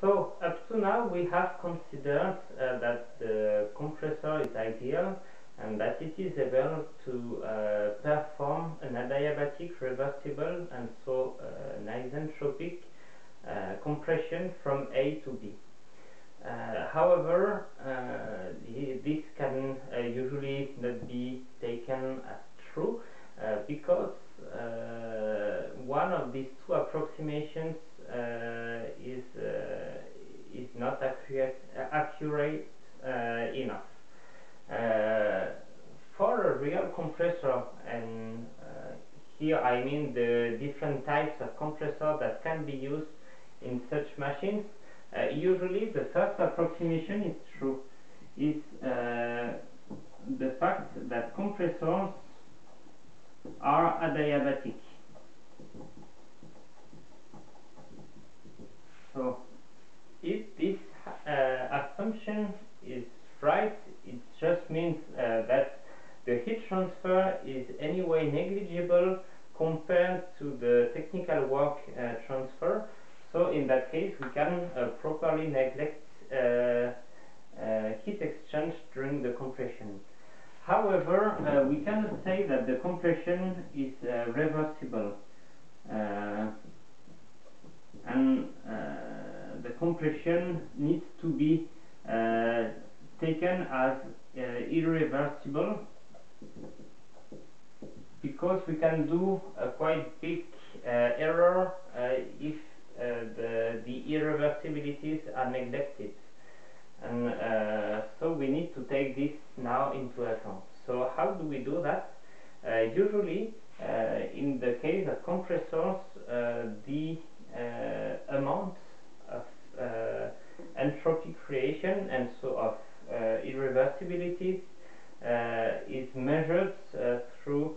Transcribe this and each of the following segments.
So up to now we have considered that the compressor is ideal and that it is able to perform an adiabatic, reversible and so an isentropic compression from A to B. However, this can usually not be taken as true because one of these two approximations is not accurate enough. For a real compressor, and here I mean the different types of compressor that can be used in such machines, usually the first approximation is true. Is the fact that compressors are adiabatic. So if this assumption is right, it just means that the heat transfer is anyway negligible compared to the technical work transfer. So in that case we can properly neglect heat exchange during the compression. However, we cannot say that the compression is reversible, and the compression needs to be taken as irreversible, because we can do a quite big error if the irreversibilities are neglected. And so we need to take this now into account. So how do we do that? Usually, in the case of compressors, the amount of entropy creation and so of irreversibilities is measured through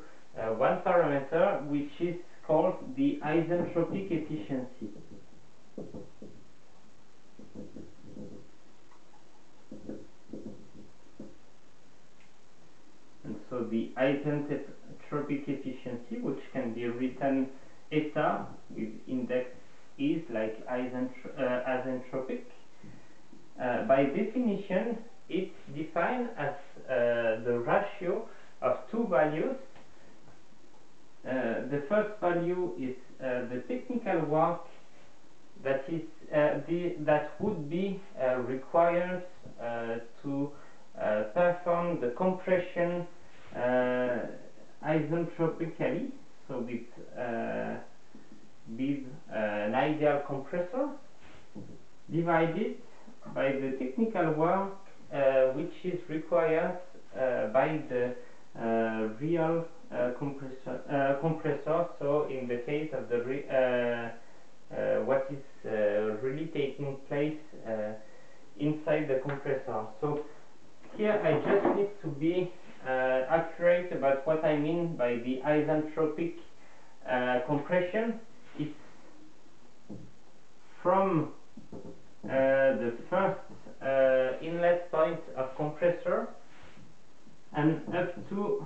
one parameter which is called the isentropic efficiency. And so the isentropic efficiency, which can be written eta with index is like isentropic, by definition it's defined as the ratio of two values. The first value is the technical work that is that would be required to perform the compression isentropically, so with an ideal compressor, divided by the technical work which is required by the real compressor. So in the case of the what is really taking place inside the compressor. So here I just need to be accurate about what I mean by the isentropic compression. It's from the first inlet point of compressor and up to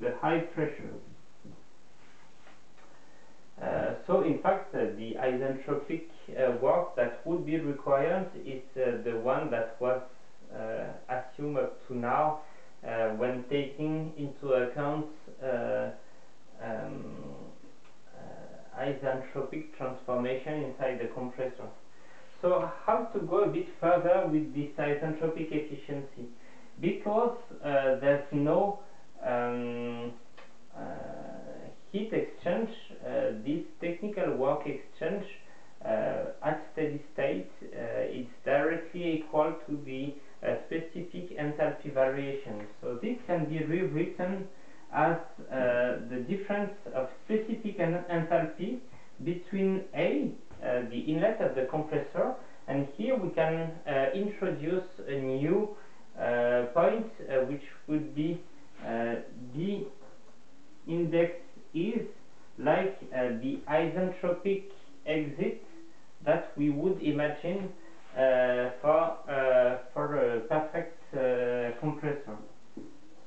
the high pressure. So in fact the isentropic work that would be required is the one that was assumed up to now when taking into account isentropic transformation inside the compressor. So how to go a bit further with this isentropic efficiency? Because there's no heat exchange, this technical work exchange at steady state is directly equal to the specific enthalpy variation. So this can be rewritten as the difference of specific enthalpy between A, the inlet of the compressor, and here we can introduce a new point which would be D index is like the isentropic exit that we would imagine for a perfect compressor.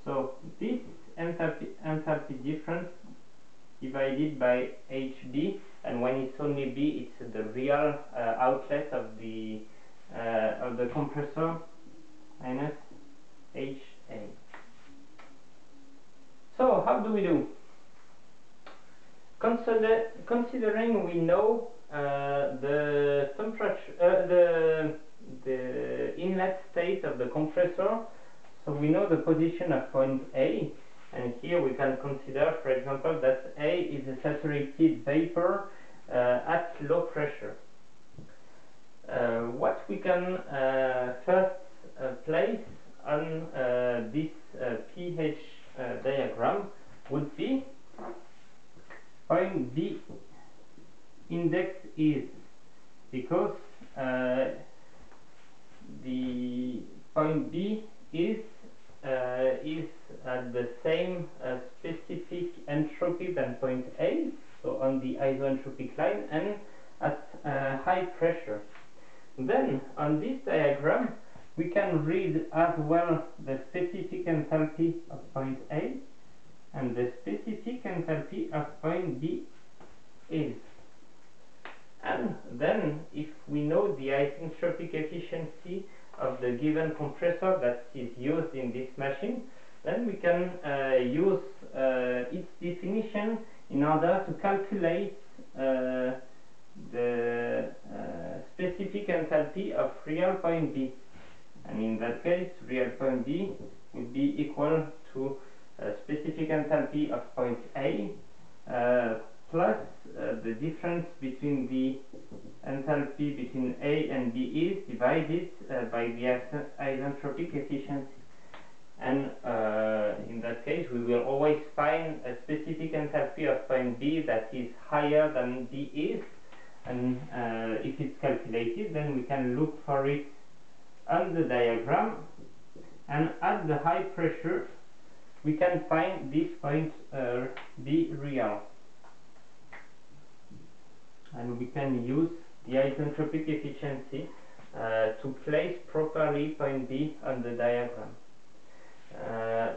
So this enthalpy difference divided by HB, and when it's only B, it's the real outlet of the compressor, minus HA. So how do we do? Considering we know the temperature, the inlet state of the compressor, so we know the position of point A, and here we can consider, for example, that A is a saturated vapor at low pressure. What we can first place on this pH diagram would be point B index is, because the point B is at the same specific entropy than point A, so on the isoentropic line, and at high pressure. Then on this diagram we can read as well the specific enthalpy of point A, and the specific enthalpy of point B is. And then if we know the isentropic efficiency of the given compressor that is used in this machine, then we can use its definition in order to calculate the specific enthalpy of real point B. And in that case, real point B would be equal to specific enthalpy of point A plus the difference between the enthalpy between A and B is divided by the isentropic efficiency. And in that case, we will always find a specific enthalpy of point B that is higher than B is, and if it's calculated, then we can look for it on the diagram, and at the high pressure we can find this point B real, and we can use the isentropic efficiency to place properly point B on the diagram.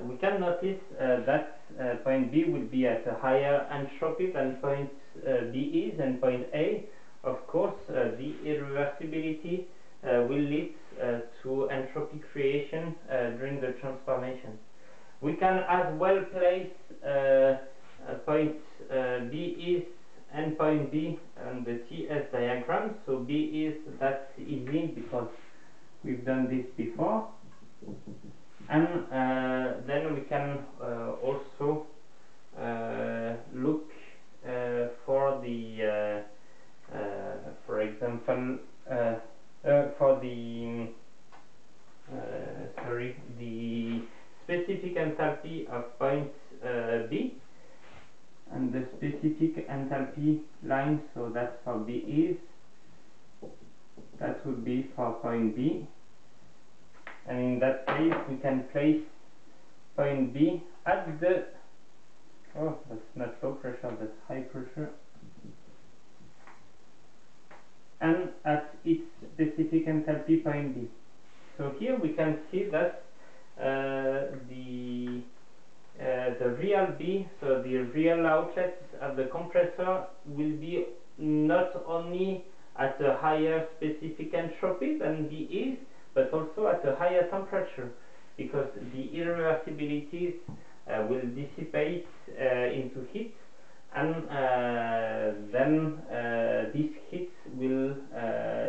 We can notice that point B will be at a higher entropy than point B is, and point A, of course, the irreversibility will lead to entropy creation during the transformation. We can as well place point B is and point B on the TS diagram. So B is, that's easy because we've done this before. And then we can also look for the, for example, for the the specific enthalpy of point B, and the specific enthalpy line, so that's for B is, that would be for point B. And in that case, we can place point B at the, oh, that's not low pressure, that's high pressure, and at its specific enthalpy point B. So here we can see that the real B, so the real outlet of the compressor, will be not only at a higher specific entropy than B is, but also at a higher temperature, because the irreversibilities will dissipate into heat, and then this heat will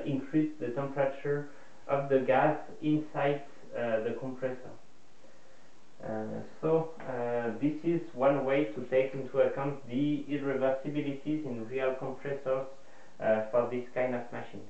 increase the temperature of the gas inside the compressor. So this is one way to take into account the irreversibilities in real compressors for this kind of machines.